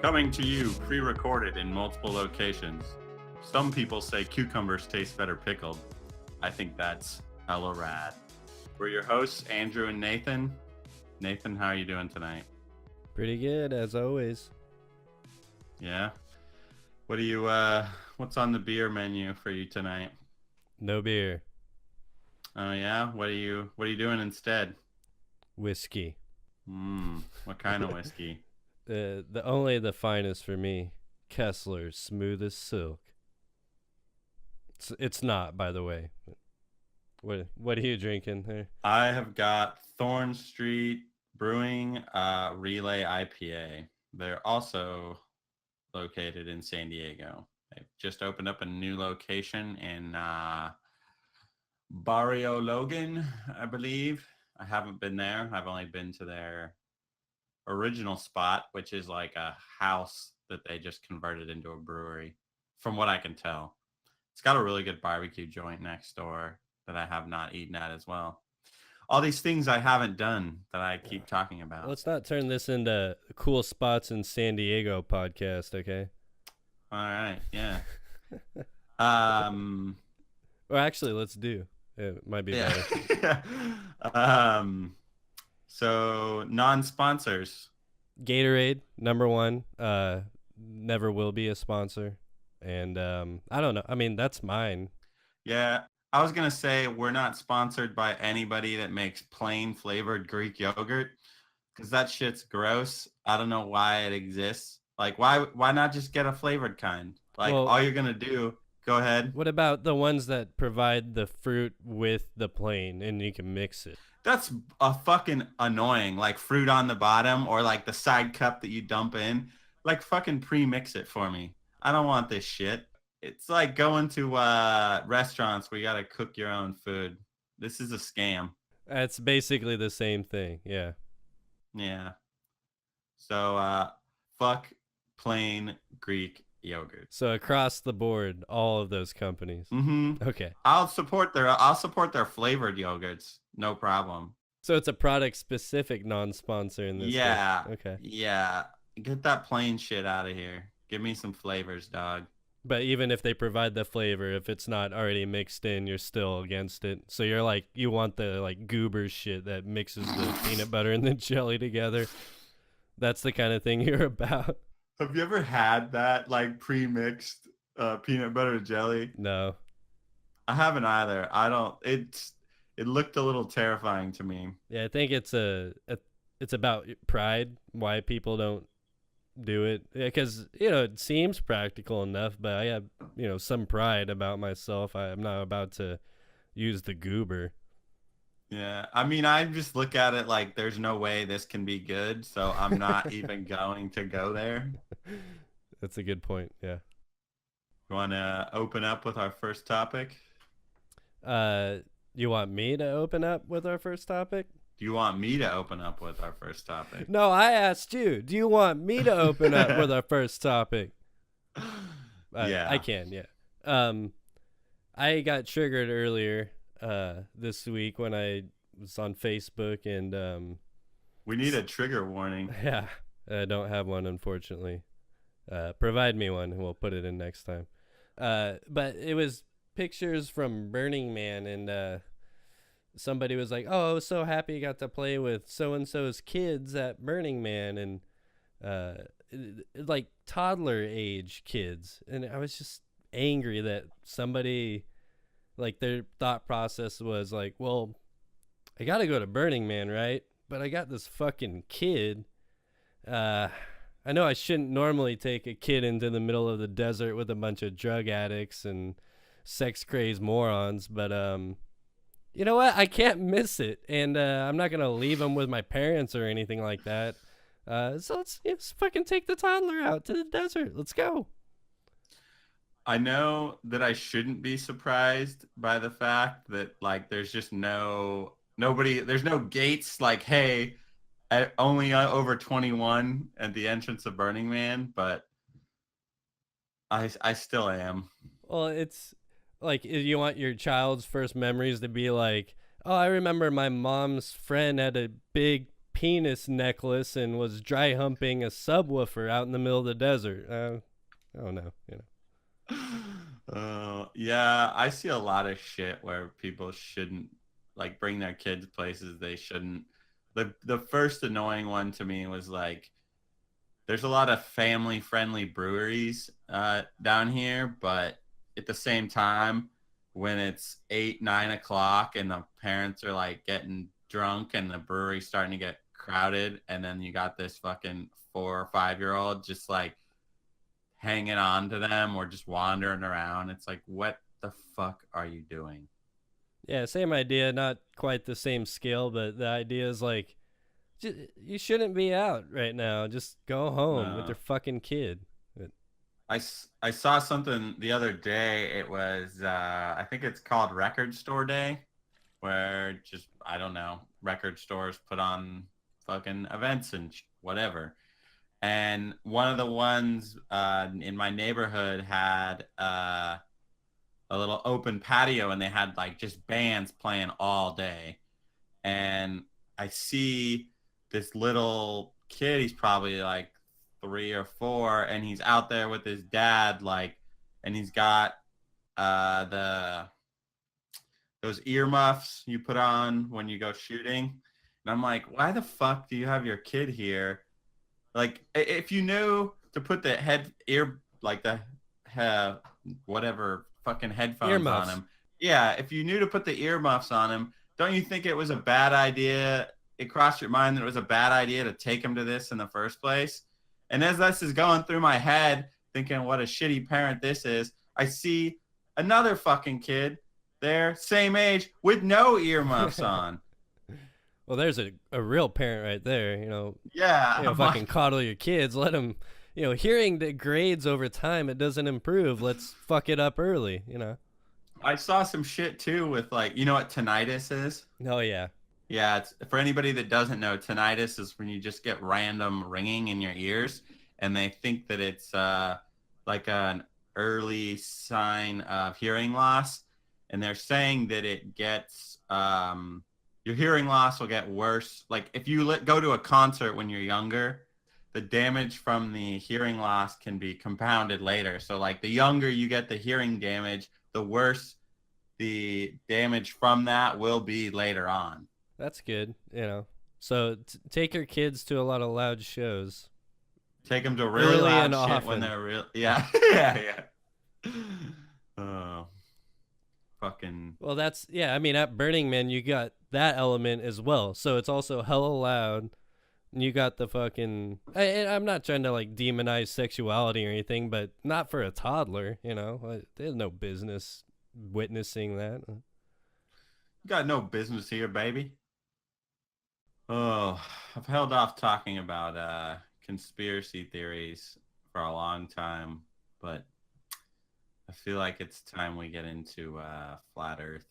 Coming to you pre-recorded in multiple locations. Some people say cucumbers taste better pickled. I think that's hella rad. We're your hosts, Andrew and Nathan. Nathan, how are you doing tonight? Pretty good, as always. Yeah? What's on the beer menu for you tonight? No beer. Oh yeah? What are you doing instead? Whiskey. What kind of whiskey? The finest for me. Kessler, smooth as silk. It's not, by the way. What are you drinking there? I have got Thorn Street Brewing Relay IPA. They're also located in San Diego. They've just opened up a new location in Barrio Logan, I believe. I haven't been there. I've only been to their original spot, which is like a house that they just converted into a brewery, from what I can tell. It's got a really good barbecue joint next door that I have not eaten at as well. All these things I haven't done that I keep talking about. Let's not turn this into cool spots in San Diego podcast, okay? All right, yeah. Or actually, let's do. It might be better. So non-sponsors. Gatorade, number one. Never will be a sponsor. And I don't know. I mean, that's mine. Yeah, I was going to say we're not sponsored by anybody that makes plain flavored Greek yogurt because that shit's gross. I don't know why it exists. Like, why not just get a flavored kind? Like, well, all you're going to do, go ahead. What about the ones that provide the fruit with the plain and you can mix it? That's a fucking annoying. Like fruit on the bottom or like the side cup that you dump in. Like fucking pre-mix it for me. I don't want this shit. It's like going to restaurants where you got to cook your own food. This is a scam. It's basically the same thing. Yeah. Yeah. So fuck plain Greek yogurt. So across the board, all of those companies. Mm-hmm. Okay. I'll support their flavored yogurts. No problem. So it's a product specific non-sponsor in this case. Okay. Yeah. Get that plain shit out of here. Give me some flavors, dog. But even if they provide the flavor, if it's not already mixed in, you're still against it. So you're like, you want the like goober shit that mixes the peanut butter and the jelly together. That's the kind of thing you're about. Have you ever had that like pre-mixed peanut butter jelly? No. I haven't either. I don't. It looked a little terrifying to me. Yeah, I think it's it's about pride. Why people don't do it, because it seems practical enough, but I have some pride about myself. I'm not about to use the goober. Yeah, I mean, I just look at it like there's no way this can be good, so I'm not even going to go there. That's a good point. Yeah. You want to open up with our first topic? You want me to open up with our first topic? Do you want me to open up with our first topic? No, I asked you. Do you want me to open up with our first topic? Yeah. I can, yeah. I got triggered earlier this week when I was on Facebook and... we need a trigger warning. Yeah, I don't have one, unfortunately. Provide me one and we'll put it in next time. But it was pictures from Burning Man and... somebody was like, oh, I was so happy I got to play with so-and-so's kids at Burning Man, and like toddler age kids. And I was just angry that somebody, like their thought process was like, well, I got to go to Burning Man, right? But I got this fucking kid. I know I shouldn't normally take a kid into the middle of the desert with a bunch of drug addicts and sex-crazed morons, but you know what? I can't miss it, and I'm not gonna leave them with my parents or anything like that. So let's fucking take the toddler out to the desert. Let's go. I know that I shouldn't be surprised by the fact that like there's just nobody. There's no gates. Like, hey, only over 21 at the entrance of Burning Man, but I still am. Well, it's. Like, you want your child's first memories to be like, oh, I remember my mom's friend had a big penis necklace and was dry humping a subwoofer out in the middle of the desert. I don't know. Yeah, I see a lot of shit where people shouldn't like bring their kids places they shouldn't. The first annoying one to me was like there's a lot of family friendly breweries down here, but at the same time, when it's 8, 9 o'clock and the parents are like getting drunk and the brewery's starting to get crowded, and then you got this fucking 4 or 5 year old just like hanging on to them or just wandering around. It's like, what the fuck are you doing? Yeah, same idea, not quite the same scale, but the idea is like, you shouldn't be out right now. Just go home with your No. fucking kid. I saw something the other day. It was, I think it's called Record Store Day, where just, I don't know, record stores put on fucking events and whatever. And one of the ones in my neighborhood had a little open patio, and they had like just bands playing all day. And I see this little kid, he's probably like 3 or 4, and he's out there with his dad, like, and he's got the those earmuffs you put on when you go shooting. And I'm like, why the fuck do you have your kid here? Like, if you knew to put the head ear, like the uh, whatever fucking headphones on Earmuffs. him, yeah, if you knew to put the earmuffs on him, don't you think it was a bad idea? It crossed your mind that it was a bad idea to take him to this in the first place. And as this is going through my head, thinking what a shitty parent this is, I see another fucking kid there, same age, with no earmuffs on. Well, there's a real parent right there. Yeah, I'm Fucking like, coddle your kids. Let them. Hearing degrades over time. It doesn't improve. Let's fuck it up early. I saw some shit too with like, you know what tinnitus is? Oh yeah. Yeah, it's for anybody that doesn't know, tinnitus is when you just get random ringing in your ears, and they think that it's like an early sign of hearing loss, and they're saying that it gets your hearing loss will get worse. Like if you go to a concert when you're younger, the damage from the hearing loss can be compounded later. So like the younger you get the hearing damage, the worse the damage from that will be later on. That's good. So take your kids to a lot of loud shows Take them to really early and loud shit when often. they're real. Yeah, yeah, yeah. Oh, fucking. Well, that's yeah. I mean, at Burning Man, you got that element as well. So it's also hella loud. And you got the fucking. I'm not trying to like demonize sexuality or anything, but not for a toddler. There's no business witnessing that. You got no business here, baby. Oh, I've held off talking about conspiracy theories for a long time, but I feel like it's time we get into flat Earth.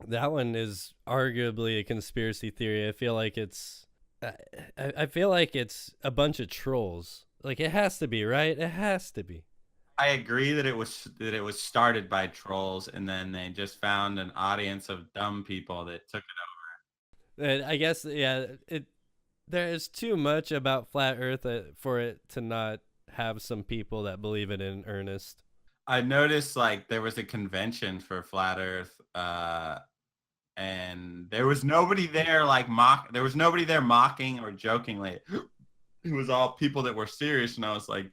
That one is arguably a conspiracy theory. I feel like it's. I feel like it's a bunch of trolls. Like it has to be, right? It has to be. I agree that it was started by trolls, and then they just found an audience of dumb people that took And I guess yeah, there is too much about flat Earth for it to not have some people that believe it in earnest. I noticed like there was a convention for flat Earth, and there was nobody there like there was nobody there mocking or jokingly. It was all people that were serious, and I was like,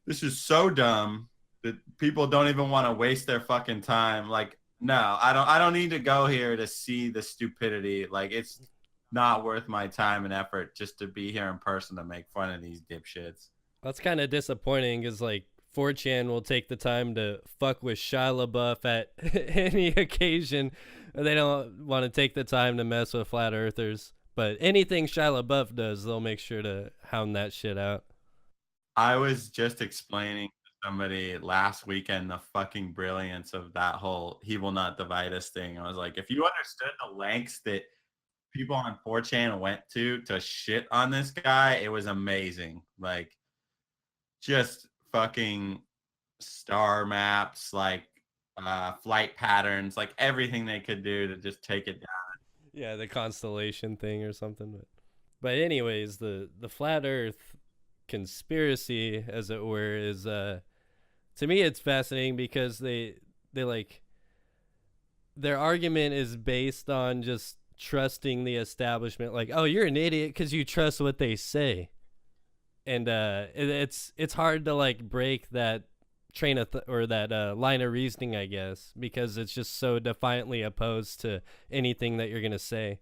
this is so dumb that people don't even want to waste their fucking time. Like, no, I don't need to go here to see the stupidity. Like, it's not worth my time and effort just to be here in person to make fun of these dipshits. That's kind of disappointing because like 4chan will take the time to fuck with Shia LaBeouf at any occasion. They don't want to take the time to mess with flat earthers. But anything Shia LaBeouf does, they'll make sure to hound that shit out. I was just explaining to somebody last weekend the fucking brilliance of that whole "he will not divide us" thing. I was like, if you understood the lengths that people on 4chan went to shit on this guy, it was amazing. Like, just fucking star maps, like flight patterns, like everything they could do to just take it down. Yeah, the constellation thing or something. But anyways, the flat Earth conspiracy, as it were, is to me it's fascinating because they like their argument is based on just trusting the establishment. Like, oh, you're an idiot because you trust what they say, and it's hard to like break that train of or that line of reasoning, I guess, because it's just so defiantly opposed to anything that you're gonna say.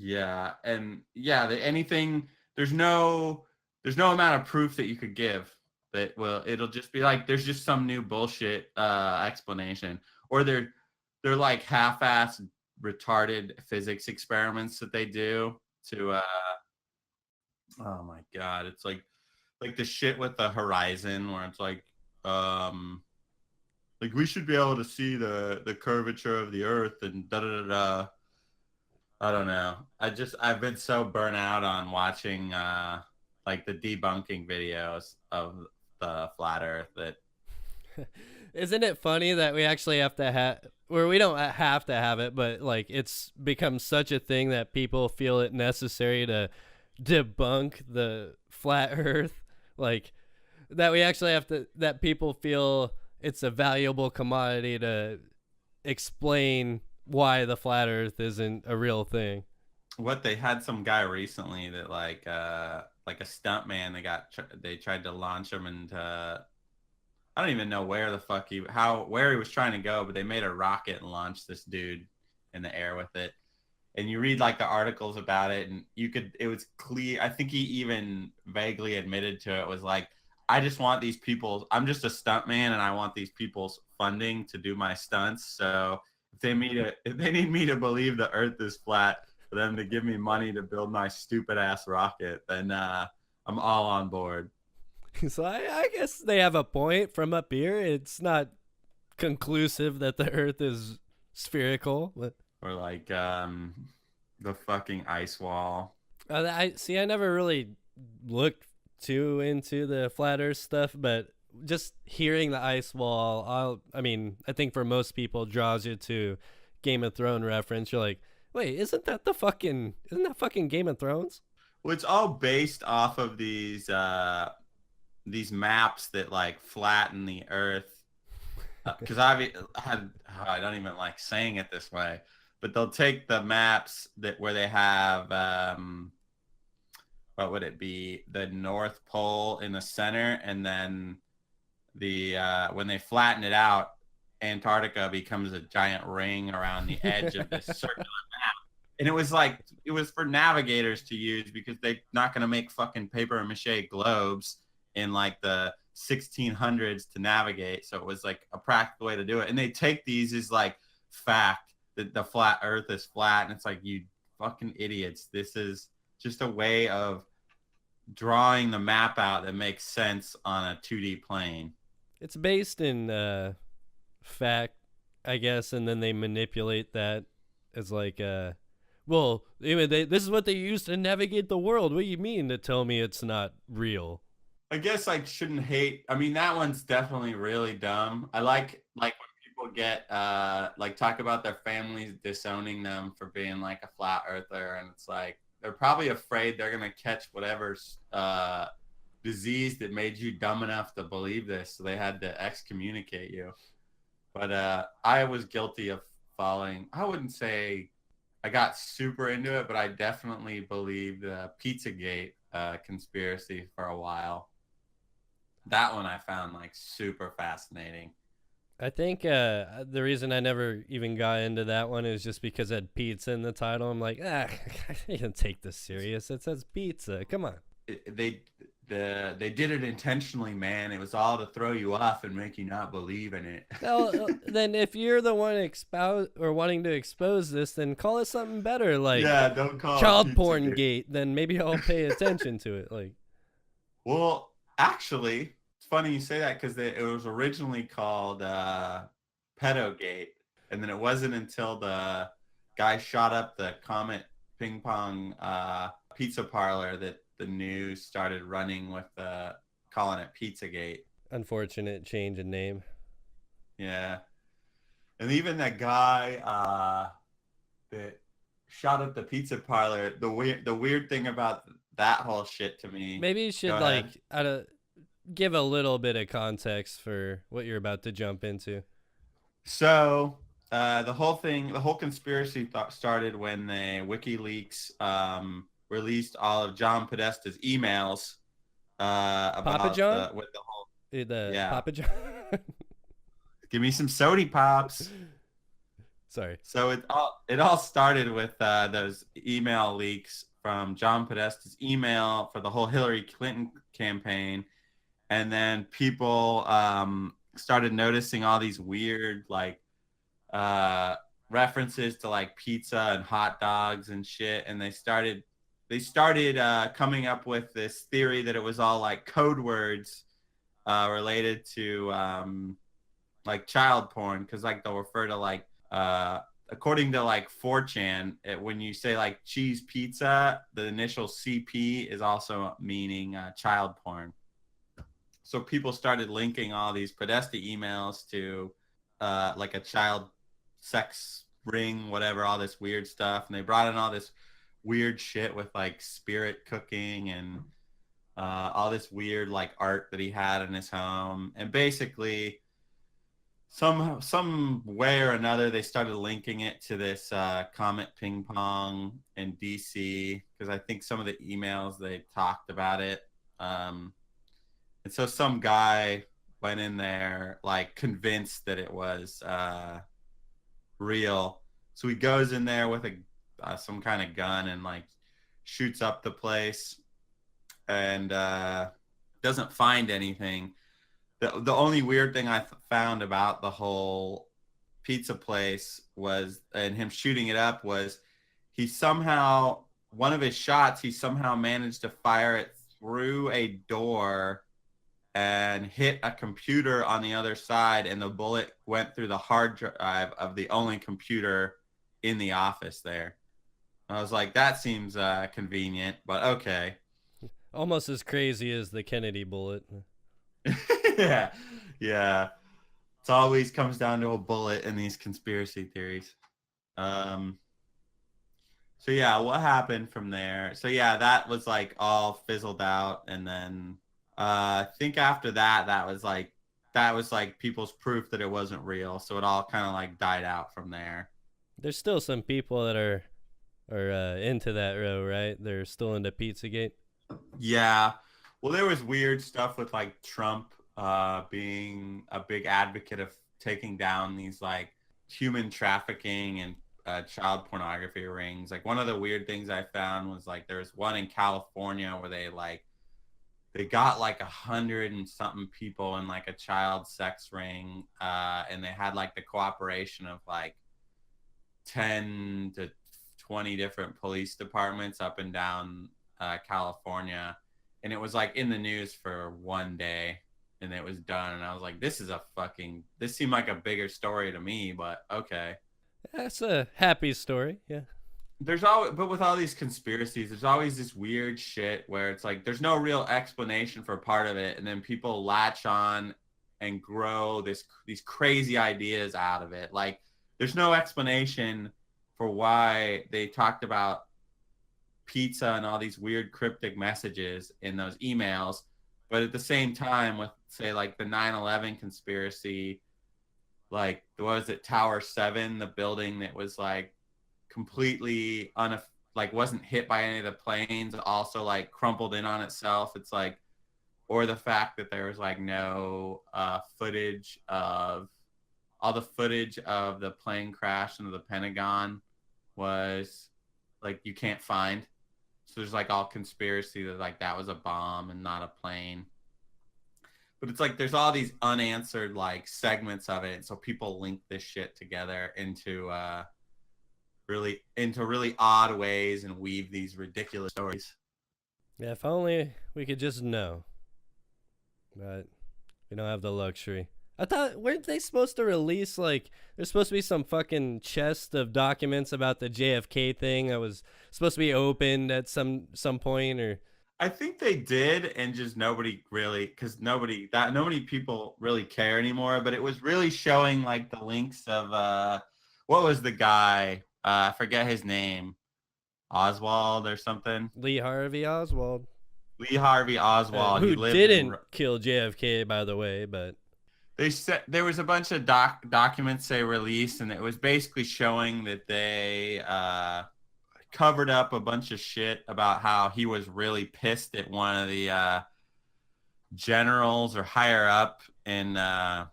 Yeah, and yeah, anything. There's no amount of proof that you could give that will. It'll just be like there's just some new bullshit explanation, or they're like half-assed retarded physics experiments that they do to oh my god, it's like the shit with the horizon where it's um like we should be able to see the curvature of the earth and da da da da. I don't know. I've been so burnt out on watching like the debunking videos of the flat earth that Isn't it funny that we actually have to have, or we don't have to have it, but like it's become such a thing that people feel it necessary to debunk the flat Earth, like that we actually have to, that people feel it's a valuable commodity to explain why the flat Earth isn't a real thing. what they had some guy recently that like a stunt man they tried to launch him into I don't even know where the fuck where he was trying to go, but they made a rocket and launched this dude in the air with it. And you read like the articles about it, and it was clear. I think he even vaguely admitted to it. Was like, I just want these people. I'm just a stunt man, and I want these people's funding to do my stunts. So if they need me to believe the Earth is flat, for them to give me money to build my stupid ass rocket, then I'm all on board. So I guess they have a point from up here. It's not conclusive that the Earth is spherical, but Or like the fucking ice wall. I see. I never really looked too into the flat Earth stuff, but just hearing the ice wall, I mean, I think for most people draws you to Game of Thrones reference. You're like, wait, isn't that fucking Game of Thrones? Well, it's all based off of these maps that like flatten the Earth. Because I don't even like saying it this way, but they'll take the maps where they have what would it be, the North Pole in the center, and then the when they flatten it out, Antarctica becomes a giant ring around the edge of this circular map. And it was for navigators to use because they're not going to make fucking paper mache globes in like the 1600s to navigate. So it was like a practical way to do it. And they take these as like fact that the flat Earth is flat, and it's like, you fucking idiots. This is just a way of drawing the map out that makes sense on a 2D plane. It's based in fact, I guess, and then they manipulate that as like well, this is what they use to navigate the world. What do you mean to tell me it's not real? I guess I shouldn't hate. I mean, that one's definitely really dumb. I like when people get like talk about their families disowning them for being like a flat earther, and it's like they're probably afraid they're gonna catch whatever disease that made you dumb enough to believe this, so they had to excommunicate you. But I was guilty of falling. I wouldn't say I got super into it, but I definitely believed the Pizzagate conspiracy for a while. That one I found like super fascinating. I think the reason I never even got into that one is just because it had pizza in the title. I'm like, I can't take this serious. It says pizza. Come on. They did it intentionally, man. It was all to throw you off and make you not believe in it. Well, then if you're the one expound or wanting to expose this, then call it something better, like Yeah, don't call child it porn Pizzagate. gate. Then maybe I'll pay attention to it. Like, Well, actually, it's funny you say that because it was originally called Pedogate, and then it wasn't until the guy shot up the Comet Ping Pong pizza parlor that the news started running with calling it Pizzagate. unfortunate change in name. Yeah, and even that guy that shot up the pizza parlor. The weird thing about that whole shit to me. Maybe you Go should ahead. give a little bit of context for what you're about to jump into. So the whole conspiracy started when the WikiLeaks released all of John Podesta's emails Papa about John? the with the whole The yeah. Papa John? Give me some sody pops. Sorry. So it all started with those email leaks from John Podesta's email for the whole Hillary Clinton campaign, and then people started noticing all these weird like uh, references to like pizza and hot dogs and shit, and they started coming up with this theory that it was all like code words related to like child porn, because like they'll refer to like according to like 4chan, when you say like cheese pizza, the initial CP is also meaning child porn. So people started linking all these Podesta emails to like a child sex ring, whatever, all this weird stuff. And they brought in all this weird shit with like spirit cooking and all this weird like art that he had in his home. And basically, some way or another, they started linking it to this Comet Ping Pong in DC, because I think some of the emails they talked about it. And so some guy went in there like convinced that it was real. So he goes in there with a some kind of gun and like shoots up the place and doesn't find anything. The only weird thing I found about the whole pizza place was, and him shooting it up, was he somehow, one of his shots, he somehow managed to fire it through a door and hit a computer on the other side, and the bullet went through the hard drive of the only computer in the office there. I was like, that seems convenient, but okay. Almost as crazy as the Kennedy bullet. Yeah, yeah. It always comes down to a bullet in these conspiracy theories. Um, so yeah, what happened from there? So yeah, that was like all fizzled out, and then I think after that, that was like people's proof that it wasn't real. So it all kind of like died out from there. There's still some people that are into that row, right? They're still into Pizzagate. Yeah. Well, there was weird stuff with like Trump being a big advocate of taking down these like human trafficking and child pornography rings. Like one of the weird things I found was like there was one in California where they got like 100 and something people in like a child sex ring, and they had like the cooperation of like 10 to 20 different police departments up and down California, and it was like in the news for one day, and it was done. And I was like, this seemed like a bigger story to me, but okay. That's a happy story. Yeah. But with all these conspiracies, there's always this weird shit where it's like there's no real explanation for part of it, and then people latch on and grow these crazy ideas out of it. Like there's no explanation for why they talked about pizza and all these weird cryptic messages in those emails, but at the same time, with say like the 9/11 conspiracy, like what was it, Tower 7, the building that was like completely like wasn't hit by any of the planes, also like crumpled in on itself. It's like, or the fact that there was like no footage of all the footage of the plane crash into the Pentagon was like you can't find. So there's like all conspiracy that like that was a bomb and not a plane. But it's like there's all these unanswered like segments of it, and so people link this shit together into really odd ways and weave these ridiculous stories. Yeah, if only we could just know. But we don't have the luxury. I thought, weren't they supposed to release, like, there's supposed to be some fucking chest of documents about the JFK thing that was supposed to be opened at some point, or I think they did, and just nobody really, because nobody people really care anymore. But it was really showing like the links of what was the guy? I forget his name. Oswald or something. Lee Harvey Oswald. Lee Harvey Oswald. Who He lived didn't kill JFK, by the way, but they said there was a bunch of documents they released, and it was basically showing that they covered up a bunch of shit about how he was really pissed at one of the generals or higher up in the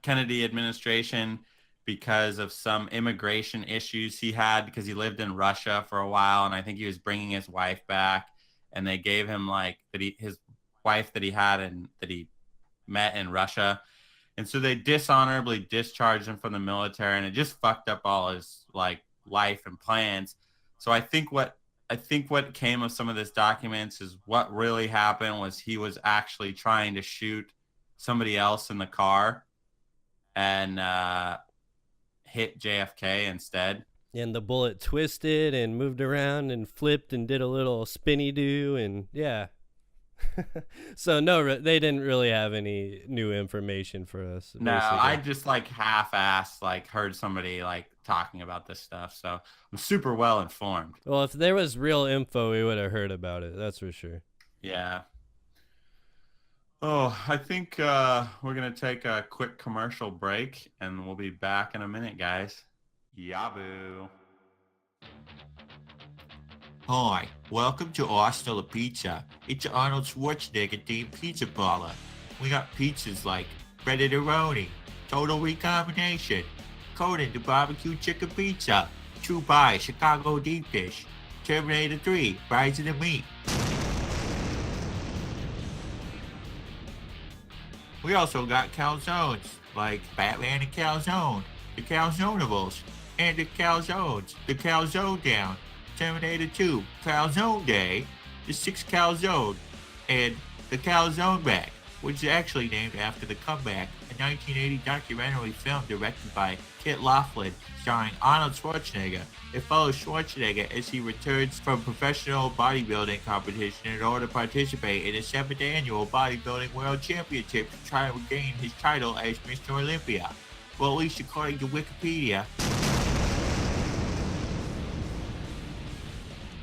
Kennedy administration because of some immigration issues he had, because he lived in Russia for a while, and I think he was bringing his wife back, and they gave him like his wife that he had and that he met in Russia, and so they dishonorably discharged him from the military, and it just fucked up all his like life and plans. So I think what came of some of this documents is what really happened was he was actually trying to shoot somebody else in the car and hit JFK instead. and the bullet twisted and moved around and flipped and did a little spinny do, and yeah. So no, they didn't really have any new information for us. No, basically. I just like half-assed like heard somebody like talking about this stuff, so I'm super well informed. Well, if there was real info, we would have heard about it. That's for sure. Yeah. Oh, I think we're gonna take a quick commercial break, and we'll be back in a minute, guys. Yabu. Hi, welcome to Hostel Pizza. It's an Arnold Schwarzenegger themed pizza parlor. We got pizzas like Bread-A-Roni, Total Recombination, Conan the Barbecue Chicken Pizza, True Pie Chicago Deep Dish, Terminator 3 Rise of the Meat. We also got calzones like Batman and Calzone, the Calzonables, and the Calzones, the Calzone Down, Terminator 2, Calzone Day, the 6 Calzone, and the Calzone Back, which is actually named after The Comeback, a 1980 documentary film directed by Kit Laughlin, starring Arnold Schwarzenegger. It follows Schwarzenegger as he returns from professional bodybuilding competition in order to participate in the 7th annual Bodybuilding World Championship to try and regain his title as Mr. Olympia. Well, at least according to Wikipedia.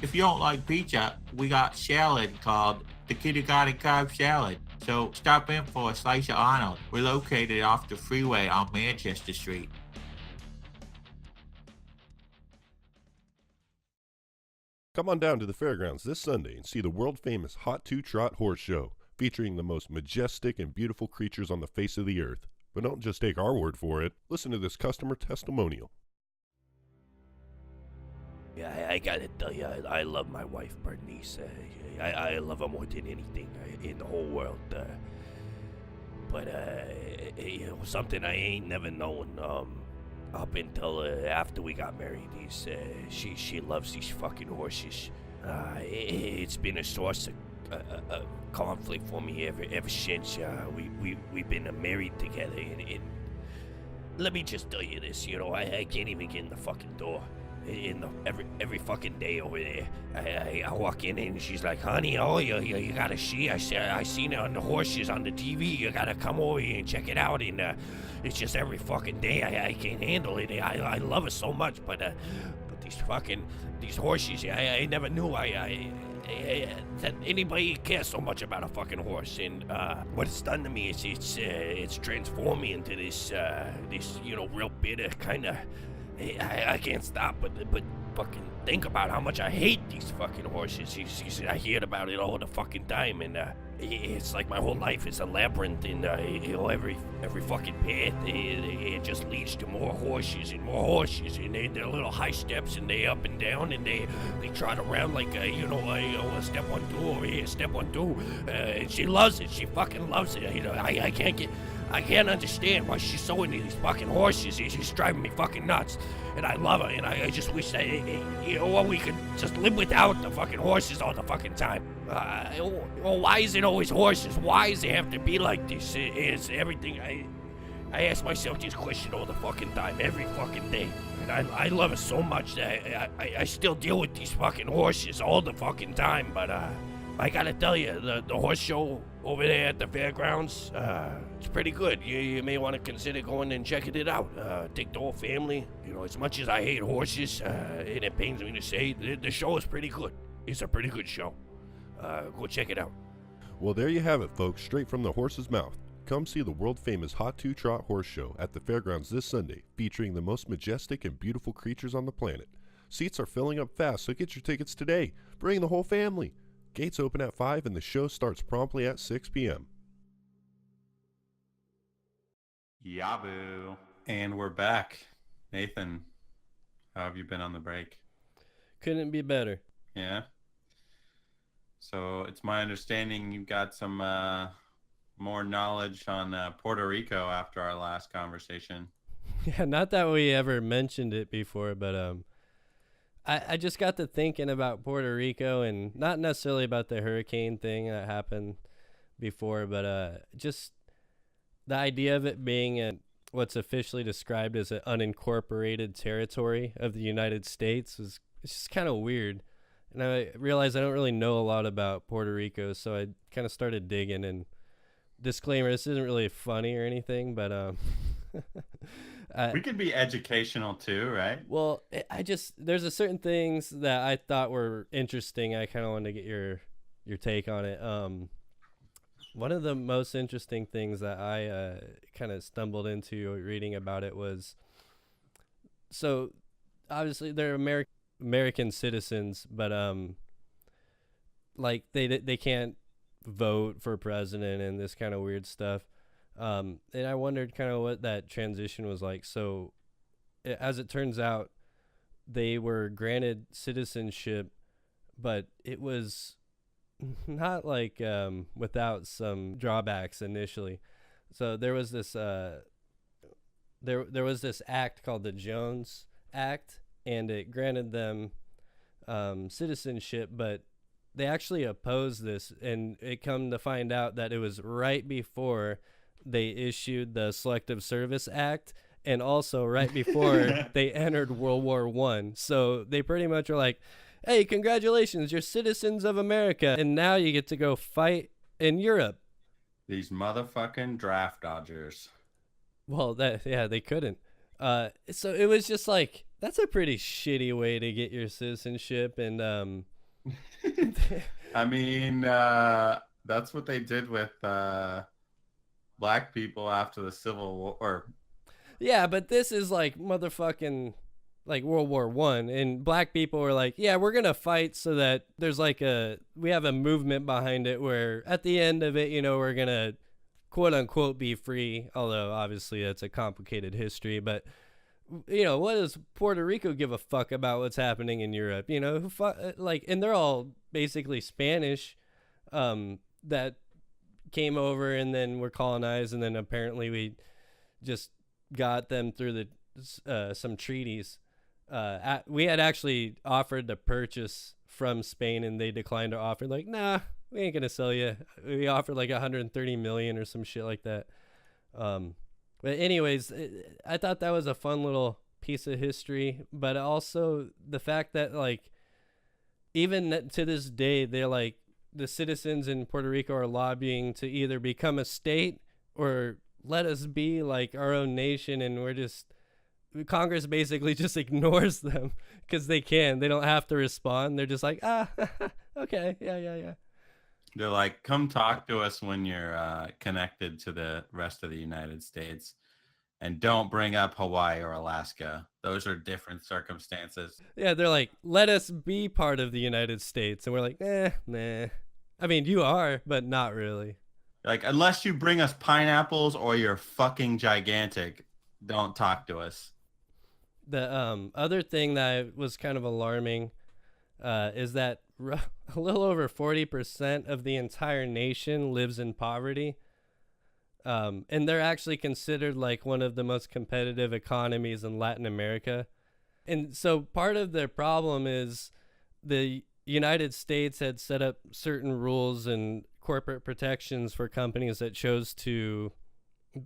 If you don't like pizza, we got salad called the Kindergarten Carb Salad. So stop in for a slice of Arnold. We're located off the freeway on Manchester Street. Come on down to the fairgrounds this Sunday and see the world-famous Hot 2 Trot Horse Show, featuring the most majestic and beautiful creatures on the face of the earth. But don't just take our word for it. Listen to this customer testimonial. Yeah, I gotta tell you, I love my wife, Bernice. I love her more than anything in the whole world. But you know, something I ain't never known up until after we got married is she loves these fucking horses. It's been a source of conflict for me ever since we've been married together. And let me just tell you this, you know, I can't even get in the fucking door. Every fucking day over there, I walk in and she's like, "Honey, oh, you gotta see. I seen it on the horses on the TV. You gotta come over here and check it out." And it's just every fucking day. I can't handle it. I love it so much, but these horses, I never knew that anybody cares so much about a fucking horse. And what it's done to me is it's transformed me into this you know, real bitter kind of. I can't stop but fucking think about how much I hate these fucking horses. I hear about it all the fucking time, and it's like my whole life is a labyrinth, and you know, every fucking path it just leads to more horses, and they're little high steps, and they up and down, and they trot around like you know, step 1 2 over here, step 1 2, and she loves it. She fucking loves it. You know, I can't understand why she's so into these fucking horses. She's driving me fucking nuts. And I love her, and I just wish that, you know, we could just live without the fucking horses all the fucking time. Well, why is it always horses? Why does it have to be like this? It's everything. I ask myself this question all the fucking time, every fucking day. And I love it so much that I still deal with these fucking horses all the fucking time, but I gotta tell you, the horse show over there at the fairgrounds, it's pretty good. You may want to consider going and checking it out. Take the whole family. You know, as much as I hate horses, and it pains me to say, the show is pretty good. It's a pretty good show. Go check it out. Well, there you have it, folks, straight from the horse's mouth. Come see the world-famous Hot 2 Trot Horse Show at the fairgrounds this Sunday, featuring the most majestic and beautiful creatures on the planet. Seats are filling up fast, so get your tickets today. Bring the whole family. Gates open at 5 and the show starts promptly at 6 p.m. Yabu. And we're back. Nathan, how have you been on the break? Couldn't be better. Yeah? So it's my understanding you got some more knowledge on Puerto Rico after our last conversation. Yeah, not that we ever mentioned it before, but I just got to thinking about Puerto Rico, and not necessarily about the hurricane thing that happened before, but just the idea of it being what's officially described as an unincorporated territory of the United States is just kind of weird. And I realized I don't really know a lot about Puerto Rico, so I kind of started digging. And disclaimer, this isn't really funny or anything, but we could be educational too, right? well, there's a certain things that I thought were interesting. I kind of wanted to get your take on it. One of the most interesting things that I kind of stumbled into reading about it was, so obviously they're American citizens, but like they can't vote for president and this kind of weird stuff. And I wondered kind of what that transition was like. So as it turns out, they were granted citizenship, but it was not like without some drawbacks initially. So there was this there was this act called the Jones Act, and it granted them citizenship, but they actually opposed this, and it come to find out that it was right before they issued the Selective Service Act, and also right before they entered World War I. So they pretty much are like, hey, congratulations, you're citizens of America, and now you get to go fight in Europe. These motherfucking draft dodgers. Well, they couldn't. So it was just like, that's a pretty shitty way to get your citizenship. And I mean, that's what they did with black people after the Civil War. Yeah, but this is like motherfucking like World War I, and black people were like, yeah, we're gonna fight so that there's like we have a movement behind it where at the end of it, we're gonna quote unquote be free, although obviously that's a complicated history. But what does Puerto Rico give a fuck about what's happening in Europe? And they're all basically Spanish that came over and then were colonized, and then apparently we just got them through some treaties. We had actually offered to purchase from Spain, and they declined our offer. Like, nah, we ain't gonna sell you. We offered like 130 million or some shit like that. But anyways, I thought that was a fun little piece of history, but also the fact that like even to this day, they're like, the citizens in Puerto Rico are lobbying to either become a state or let us be like our own nation, and Congress basically just ignores them because they don't have to respond. They're just like, okay, yeah. They're like, come talk to us when you're connected to the rest of the United States, and don't bring up Hawaii or Alaska. Those are different circumstances. Yeah, they're like, let us be part of the United States. And we're like, nah. I mean, you are, but not really. Like, unless you bring us pineapples or you're fucking gigantic, don't talk to us. The other thing that was kind of alarming is that a little over 40% of the entire nation lives in poverty. And they're actually considered like one of the most competitive economies in Latin America. And so part of their problem is the United States had set up certain rules and corporate protections for companies that chose to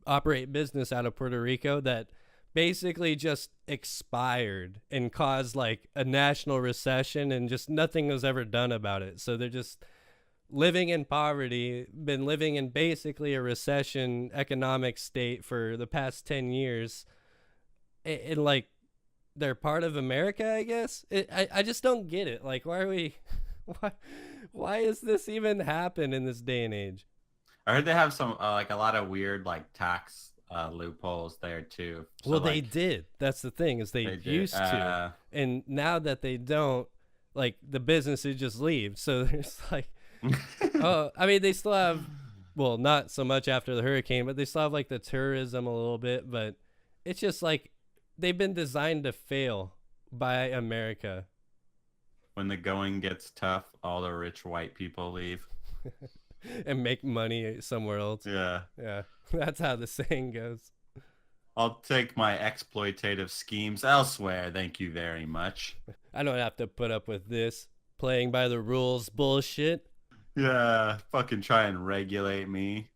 operate business out of Puerto Rico that basically just expired and caused like a national recession, and just nothing was ever done about it. So they're just living in poverty, been living in basically a recession economic state for the past 10 years. And like, they're part of America, I guess. I just don't get it. Like, why are we, why is this even happen in this day and age? I heard they have some like a lot of weird like tax loopholes there too. So, Well, they like, did. That's the thing, is they did. used to. And now that they don't, like, the businesses just leave. So there's like, oh, I mean, they still have, well, not so much after the hurricane, but they still have like the tourism a little bit. But it's just like they've been designed to fail by America. When the going gets tough, all the rich white people leave. And make money somewhere else. Yeah. Yeah. That's how the saying goes. I'll take my exploitative schemes elsewhere. Thank you very much. I don't have to put up with this playing by the rules bullshit. Yeah, fucking try and regulate me.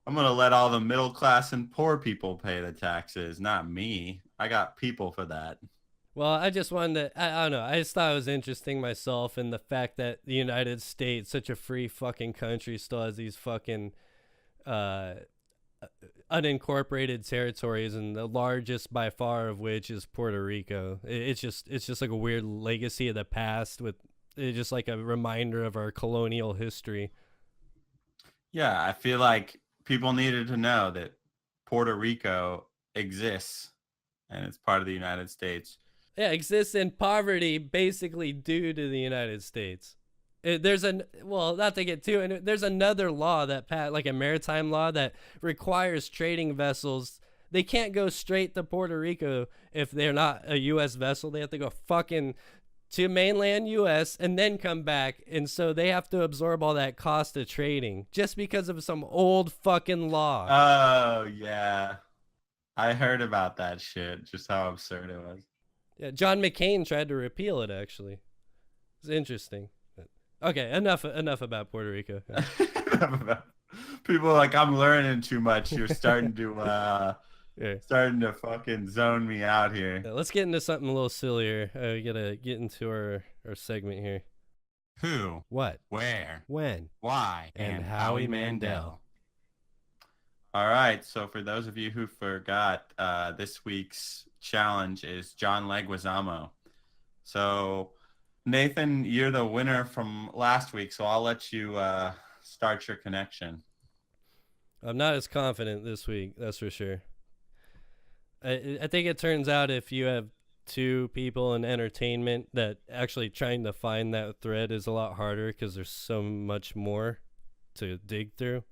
I'm gonna let all the middle class and poor people pay the taxes, not me. I got people for that. Well, I just wanted to, I don't know, I just thought it was interesting myself, and the fact that the United States, such a free fucking country, still has these fucking unincorporated territories, and the largest by far of which is Puerto Rico. It's just like a weird legacy of the past, with it's just like a reminder of our colonial history. Yeah, I feel like people needed to know that Puerto Rico exists and it's part of the United States. Yeah, exists in poverty basically due to the United States. Well, not to get too, and there's another law that like a maritime law that requires trading vessels. They can't go straight to Puerto Rico if they're not a U.S. vessel. They have to go fucking to mainland U.S. and then come back. And so they have to absorb all that cost of trading just because of some old fucking law. Oh, yeah. I heard about that shit, just how absurd it was. Yeah, John McCain tried to repeal it, actually. It's interesting. Okay, enough about Puerto Rico. People are like, I'm learning too much. You're starting to starting to fucking zone me out here. Yeah, let's get into something a little sillier. We gotta get into our segment here. Who? What? Where? When? Why? And Howie Mandell. All right, so for those of you who forgot, this week's challenge is John Leguizamo. So Nathan, you're the winner from last week, so I'll let you start your connection. I'm not as confident this week, that's for sure. I think it turns out if you have two people in entertainment, that actually trying to find that thread is a lot harder because there's so much more to dig through.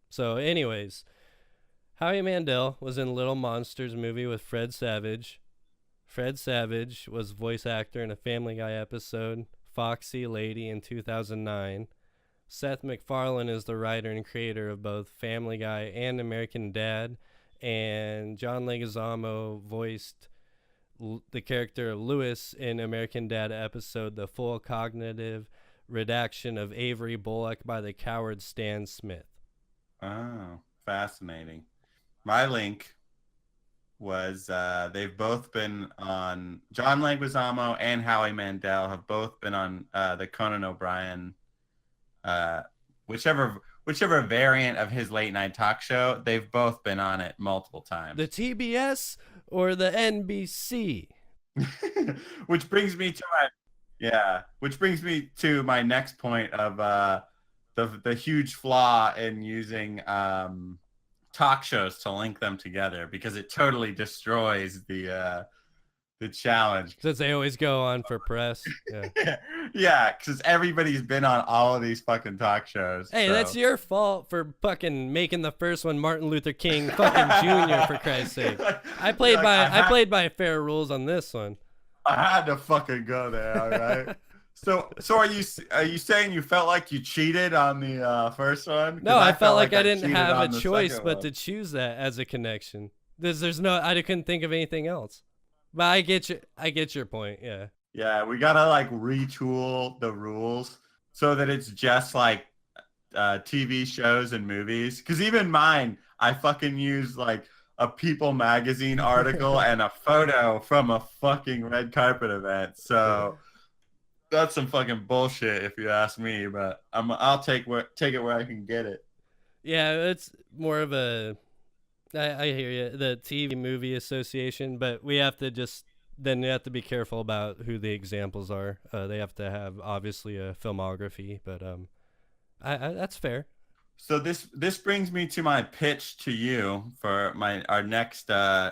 So anyways, Howie Mandel was in Little Monsters movie with Fred Savage. Fred Savage was voice actor in a Family Guy episode, Foxy Lady, in 2009. Seth MacFarlane is the writer and creator of both Family Guy and American Dad. And John Leguizamo voiced the character Lewis in American Dad episode The Full Cognitive Redaction of Avery Bullock by the coward Stan Smith. Oh, fascinating. My link was they've both been on, John Leguizamo and Howie Mandel have both been on the Conan O'Brien, whichever variant of his late night talk show. They've both been on it multiple times. The TBS or the NBC? Which brings me to my next point of the huge flaw in using talk shows to link them together, because it totally destroys the challenge. Since they always go on for press. Yeah. Yeah, because everybody's been on all of these fucking talk shows. Hey, so. That's your fault for fucking making the first one Martin Luther King fucking Jr., for Christ's sake. I played by fair rules on this one. I had to fucking go there, all right? So are you saying you felt like you cheated on the first one? No, I felt like I didn't have a choice but one. to choose that as a connection. There's no, I couldn't think of anything else. But I get your point, yeah. Yeah, we gotta like retool the rules so that it's just like TV shows and movies. Because even mine, I fucking use like a People magazine article and a photo from a fucking red carpet event. So that's some fucking bullshit if you ask me. But I'll take it where I can get it. Yeah, it's more of a. I hear you, the TV movie association, but we have to then you have to be careful about who the examples are. They have to have obviously a filmography, but that's fair. So this brings me to my pitch to you for our next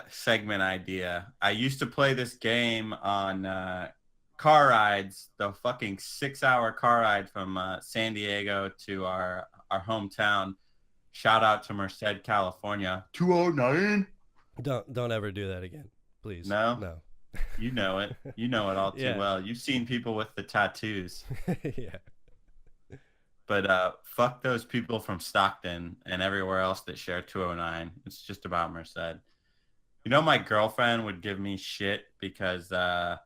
segment idea. I used to play this game on car rides, the fucking 6-hour car ride from San Diego to our hometown. Shout out to Merced, California. 209. Don't ever do that again, please. No. You know it. You know it all too Yeah. well. You've seen people with the tattoos. Yeah. But fuck those people from Stockton and everywhere else that share 209. It's just about Merced. You know, my girlfriend would give me shit because I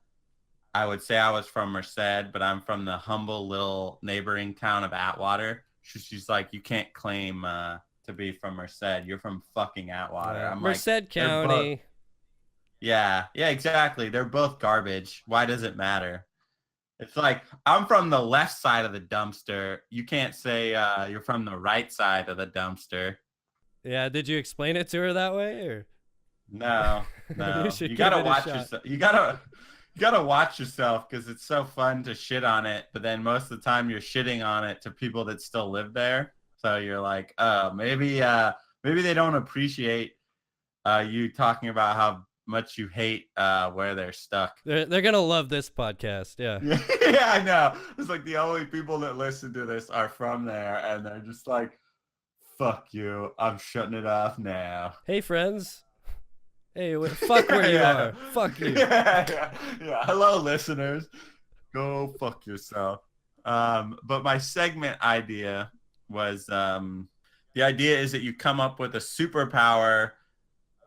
would say I was from Merced, but I'm from the humble little neighboring town of Atwater. She's like, you can't claim to be from Merced. You're from fucking Atwater. I'm Merced like, County. Yeah, exactly. They're both garbage. Why does it matter? It's like, I'm from the left side of the dumpster. You can't say you're from the right side of the dumpster. Yeah, did you explain it to her that way, or? No. You should You give gotta it a watch shot. yourself. You gotta watch yourself because it's so fun to shit on it. But then most of the time you're shitting on it to people that still live there. So you're like, oh, maybe they don't appreciate you talking about how much you hate where they're stuck. They're gonna love this podcast. Yeah. Yeah, I know. It's like the only people that listen to this are from there, and they're just like, fuck you. I'm shutting it off now. Hey, friends. Hey, fuck where you Yeah. are. Fuck you. Yeah. Hello, listeners. Go fuck yourself. But my segment idea was the idea is that you come up with a superpower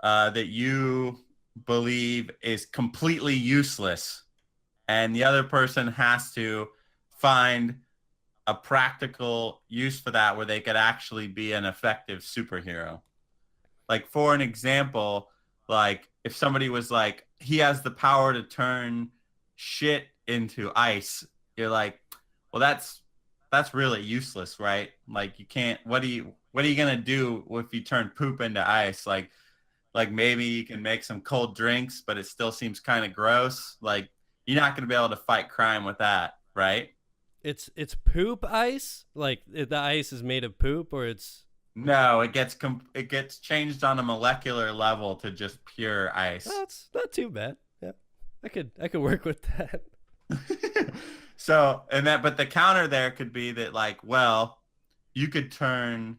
that you believe is completely useless, and the other person has to find a practical use for that where they could actually be an effective superhero. Like, for an example, like if somebody was like, he has the power to turn shit into ice, you're like, well, that's really useless, right? Like, you can't, what are you gonna do if you turn poop into ice? Like maybe you can make some cold drinks, but it still seems kind of gross. Like, you're not going to be able to fight crime with that, right? It's poop ice? Like the ice is made of poop, or it's... No, it gets changed on a molecular level to just pure ice. That's not too bad. Yeah. I could work with that. So, but the counter there could be that, like, well, you could turn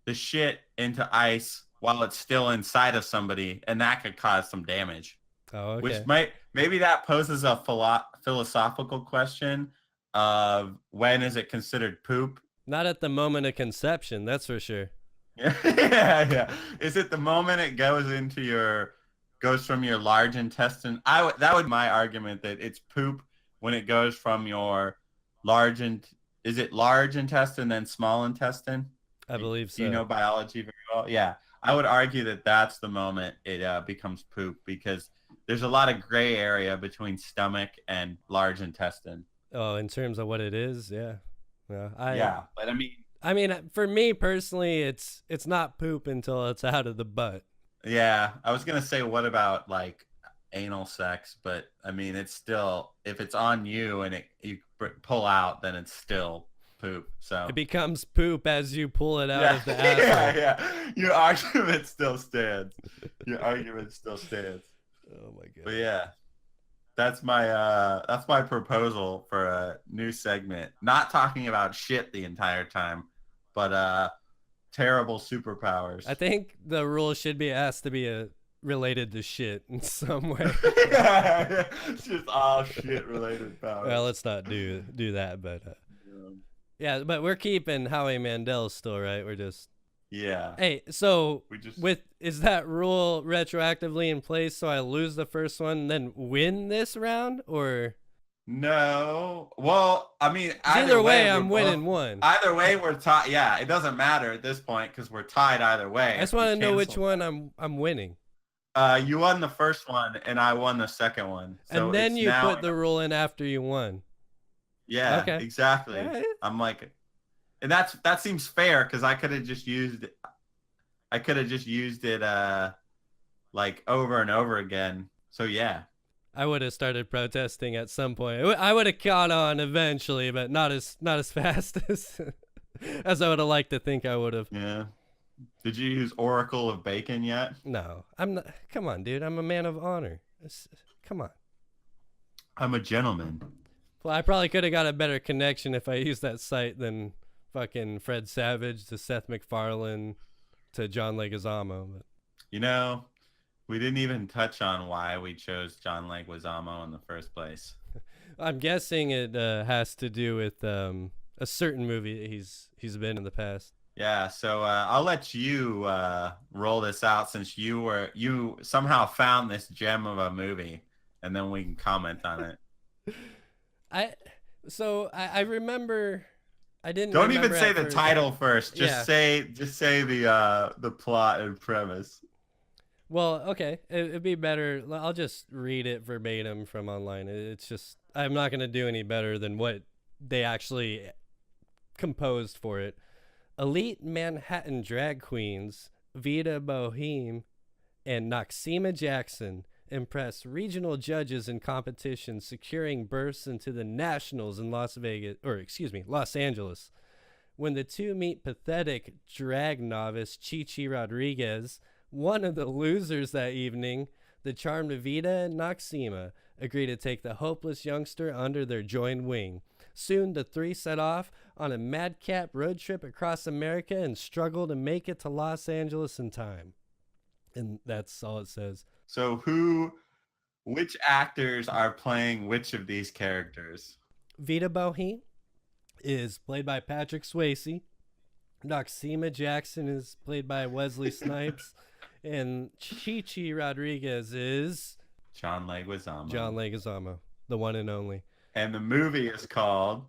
the shit into ice while it's still inside of somebody, and that could cause some damage. Oh, okay. Which maybe that poses a philosophical question of when is it considered poop? Not at the moment of conception, that's for sure. Yeah. Is it the moment it goes from your large intestine? That would be my argument, that it's poop when it goes from your is it large intestine then small intestine? I believe so. Do you know biology very well? Yeah. I would argue that that's the moment it becomes poop, because there's a lot of gray area between stomach and large intestine. Oh, in terms of what it is, yeah. Yeah, but I mean, for me personally, it's not poop until it's out of the butt. Yeah, I was gonna say, what about like anal sex? But I mean, it's still, if it's on you and you pull out, then it's still poop. So it becomes poop as you pull it out of the asshole. Yeah. Your argument still stands. Oh my god. But yeah, that's my proposal for a new segment. Not talking about shit the entire time, but terrible superpowers. I think the rule should be asked to be related to shit in some way. Yeah, it's just all shit related powers. Well, let's not do that, but yeah, but we're keeping Howie Mandell still, right? We're just... Yeah. Hey, so We is that rule retroactively in place so I lose the first one and then win this round, or... No. Well, I mean, either way I'm winning one. Either way we're tied. Yeah, it doesn't matter at this point because we're tied either way. I just want to know which one I'm winning. You won the first one and I won the second one. So and then you now... put the rule in after you won. Yeah, Okay. exactly. Alright. I'm like, and that seems fair because I could have just used it like over and over again. So yeah. I would have started protesting at some point. I would have caught on eventually, but not as fast as I would have liked to think I would have. Yeah. Did you use Oracle of Bacon yet? No, I'm not. Come on, dude. I'm a man of honor. Come on. I'm a gentleman. Well, I probably could have got a better connection if I used that site than fucking Fred Savage to Seth MacFarlane to John Leguizamo. But You know, we didn't even touch on why we chose John Leguizamo in the first place. I'm guessing it has to do with a certain movie that he's been in the past. Yeah, so I'll let you roll this out since you somehow found this gem of a movie, and then we can comment on it. I remember. I didn't. Don't remember even say at the first. title first. Yeah. Just say the plot and premise. Well, okay, it'd be better. I'll just read it verbatim from online. It's just I'm not gonna do any better than what they actually composed for it. Elite Manhattan drag queens Vita Boheme and Noxema Jackson impress regional judges in competitions, securing berths into the nationals in Los Angeles. When the two meet pathetic drag novice Chichi Rodriguez, one of the losers that evening, the charmed Vita and Noxema agree to take the hopeless youngster under their joined wing. Soon the three set off on a madcap road trip across America and struggle to make it to Los Angeles in time. And that's all it says. So which actors are playing which of these characters? Vita Boheme is played by Patrick Swayze. Noxema Jackson is played by Wesley Snipes. And Chichi Rodriguez is John Leguizamo. John Leguizamo, the one and only. And the movie is called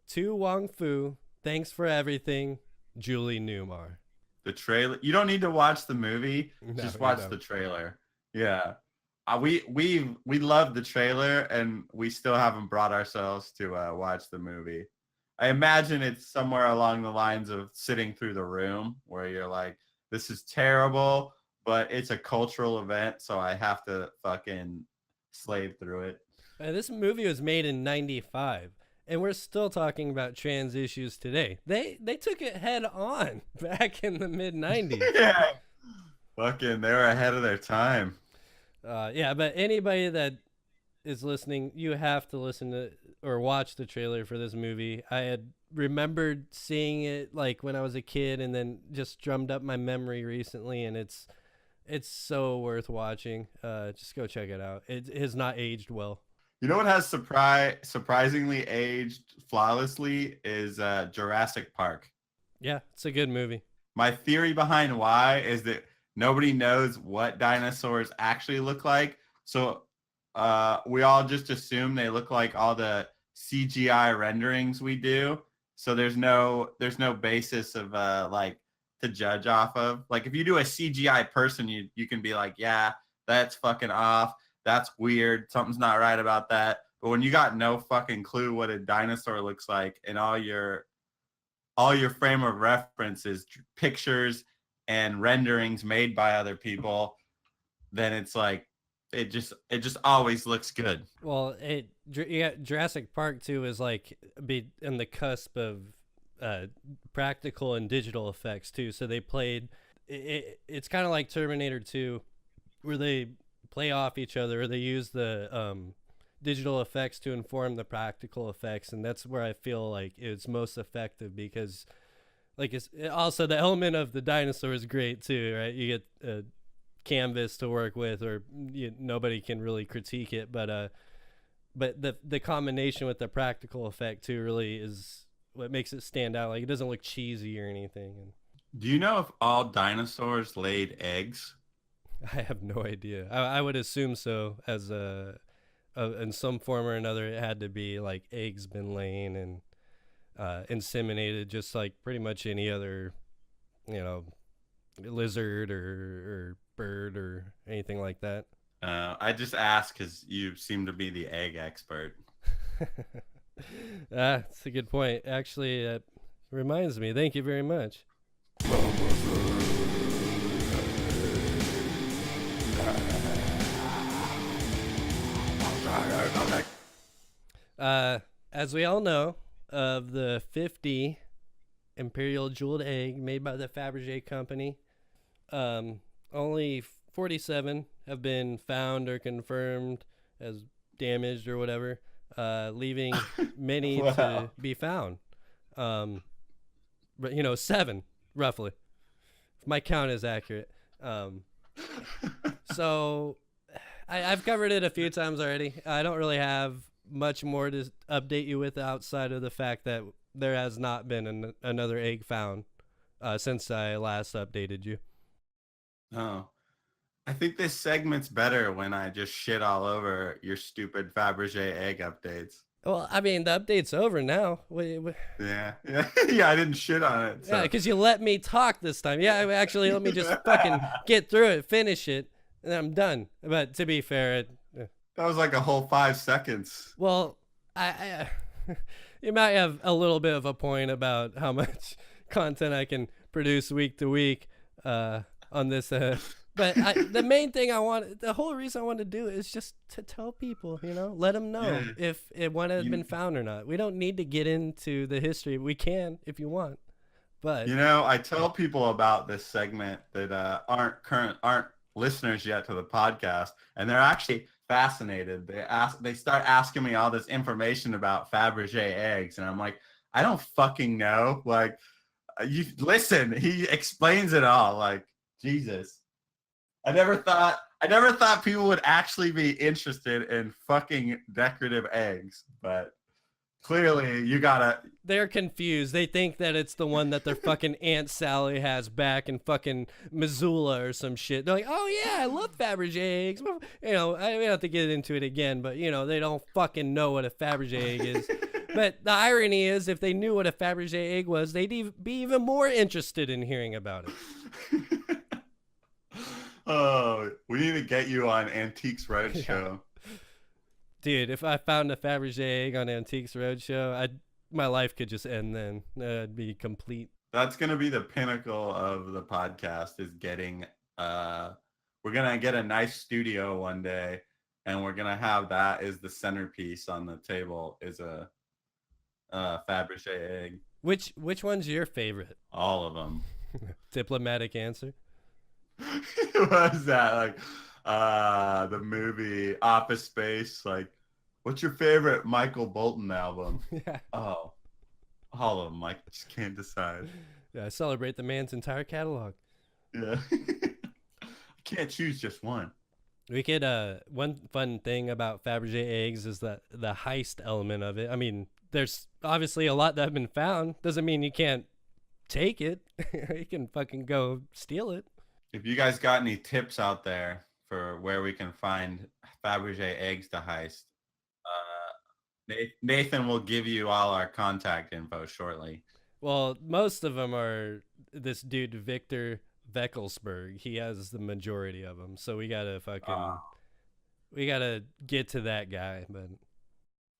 To Wong Foo, Thanks for Everything, Julie Newmar. The trailer. You don't need to watch the movie. No, Just you watch don't. the trailer. Yeah. We love the trailer, and we still haven't brought ourselves to watch the movie. I imagine it's somewhere along the lines of Sitting Through the Room, where you're like, this is terrible, but it's a cultural event, so I have to fucking slave through it. This movie was made in '95, and we're still talking about trans issues today. They took it head on back in the mid '90s. Yeah. Fucking, they were ahead of their time. Yeah, but anybody that is listening, you have to listen to or watch the trailer for this movie. I had remembered seeing it like when I was a kid, and then just drummed up my memory recently, and it's so worth watching. Just go check it out. It has not aged well. You know what has surprisingly aged flawlessly is Jurassic Park. Yeah, it's a good movie. My theory behind why is that nobody knows what dinosaurs actually look like. So we all just assume they look like all the CGI renderings we do. So there's no basis of like to judge off of. Like if you do a CGI person, you can be like, yeah, that's fucking off. That's weird. Something's not right about that. But when you got no fucking clue what a dinosaur looks like, and all your frame of reference is pictures and renderings made by other people, then it's like it just always looks good. Well, Jurassic Park 2 is like be in the cusp of practical and digital effects too. So they played. It's kind of like Terminator 2, where they play off each other, or they use the digital effects to inform the practical effects, and that's where I feel like it's most effective, because like it's also the element of the dinosaur is great too, right? You get a canvas to work with, or nobody can really critique it, but the combination with the practical effect too really is what makes it stand out. Like it doesn't look cheesy or anything. Do you know if all dinosaurs laid eggs? I have no idea. I would assume so, as in some form or another. It had to be like eggs been laying and inseminated, just like pretty much any other, lizard or bird or anything like that. I just asked because you seem to be the egg expert. That's a good point. Actually, it reminds me. Thank you very much. As we all know, of the 50 Imperial Jeweled Egg made by the Faberge Company, only 47 have been found or confirmed as damaged or whatever, leaving many Wow. to be found. But 7 roughly, if my count is accurate. So I've covered it a few times already. I don't really have much more to update you with outside of the fact that there has not been another egg found since I last updated you. Oh, I think this segment's better when I just shit all over your stupid Faberge egg updates. Well, I mean, the update's over now. Yeah. Yeah, I didn't shit on it. So. Yeah, because you let me talk this time. Yeah, actually, let me just fucking get through it, finish it, and then I'm done. But to be fair, That was like a whole 5 seconds. well, I you might have a little bit of a point about how much content I can produce week to week on this. But the main thing the whole reason I want to do it is just to tell people, let them know if one has been found or not. We don't need to get into the history. We can if you want. But I tell people about this segment that aren't listeners yet to the podcast, and they're actually fascinated. They start asking me all this information about Faberge eggs, and I'm like, I don't fucking know. Like, you listen, he explains it all. Like, Jesus. I never thought people would actually be interested in fucking decorative eggs, but clearly they're confused. They think that it's the one that their fucking Aunt Sally has back in fucking Missoula or some shit. They're like, oh yeah, I love Faberge eggs. I don't have to get into it again, but they don't fucking know what a Faberge egg is. But the irony is, if they knew what a Faberge egg was, they'd be even more interested in hearing about it. Oh, we need to get you on Antiques Roadshow. Dude, if I found a Faberge egg on Antiques Roadshow, my life could just end then. It'd be complete. That's going to be the pinnacle of the podcast, is getting, we're going to get a nice studio one day, and we're going to have that as the centerpiece on the table, is a Faberge egg. Which one's your favorite? All of them. Diplomatic answer. What is that? Like, the movie Office Space. Like, what's your favorite Michael Bolton album? Yeah. Oh, all of them. Like, I just can't decide. Yeah, I celebrate the man's entire catalog. Yeah. I can't choose just one. We could, one fun thing about Faberge eggs is that the heist element of it. I mean, there's obviously a lot that have been found. Doesn't mean you can't take it. You can fucking go steal it. If you guys got any tips out there for where we can find Faberge eggs to heist, Nathan will give you all our contact info shortly. Well, most of them are this dude Victor Veckelsberg. He has the majority of them, so we gotta we gotta get to that guy. But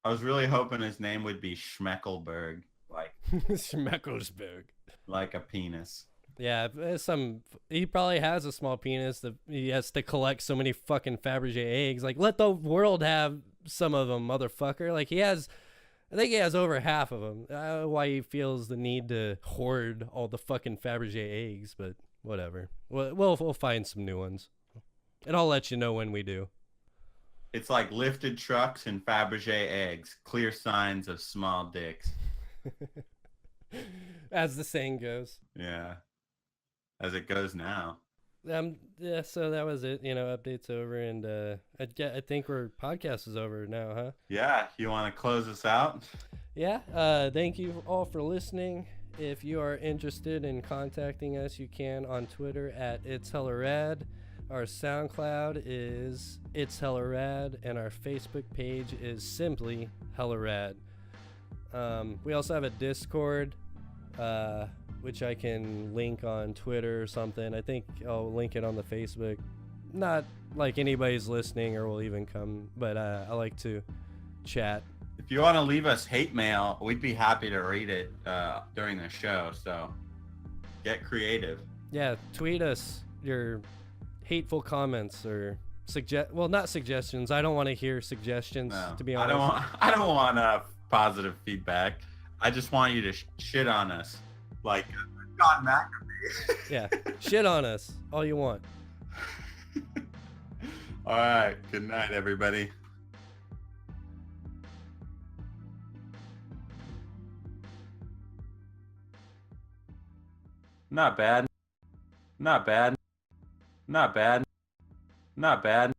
I was really hoping his name would be Schmeckelberg, like Schmeckelsberg, like a penis. Yeah, he probably has a small penis that he has to collect so many fucking Faberge eggs. Like, let the world have some of them, motherfucker. Like, I think he has over half of them. Why he feels the need to hoard all the fucking Faberge eggs, but whatever. We'll find some new ones, and I'll let you know when we do. It's like lifted trucks and Faberge eggs, clear signs of small dicks. As the saying goes. Yeah. As it goes now. Yeah, so that was it. Updates over, and I think our podcast is over now, huh? Yeah, you want to close us out? Yeah. Thank you all for listening. If you are interested in contacting us, you can on Twitter at It's Hella Rad. Our SoundCloud is It's Hella Rad, and our Facebook page is simply Hella Rad. We also have a Discord, which I can link on Twitter or something. I think I'll link it on the Facebook. Not like anybody's listening or will even come, but I like to chat If you want to leave us hate mail, we'd be happy to read it during the show. So get creative. Yeah, tweet us your hateful comments or not suggestions. I don't want to hear suggestions, No, to be honest. I don't want positive feedback. I just want you to shit on us, like John McAfee. Yeah, shit on us all you want. All right. Good night, everybody. Not bad. Not bad. Not bad. Not bad.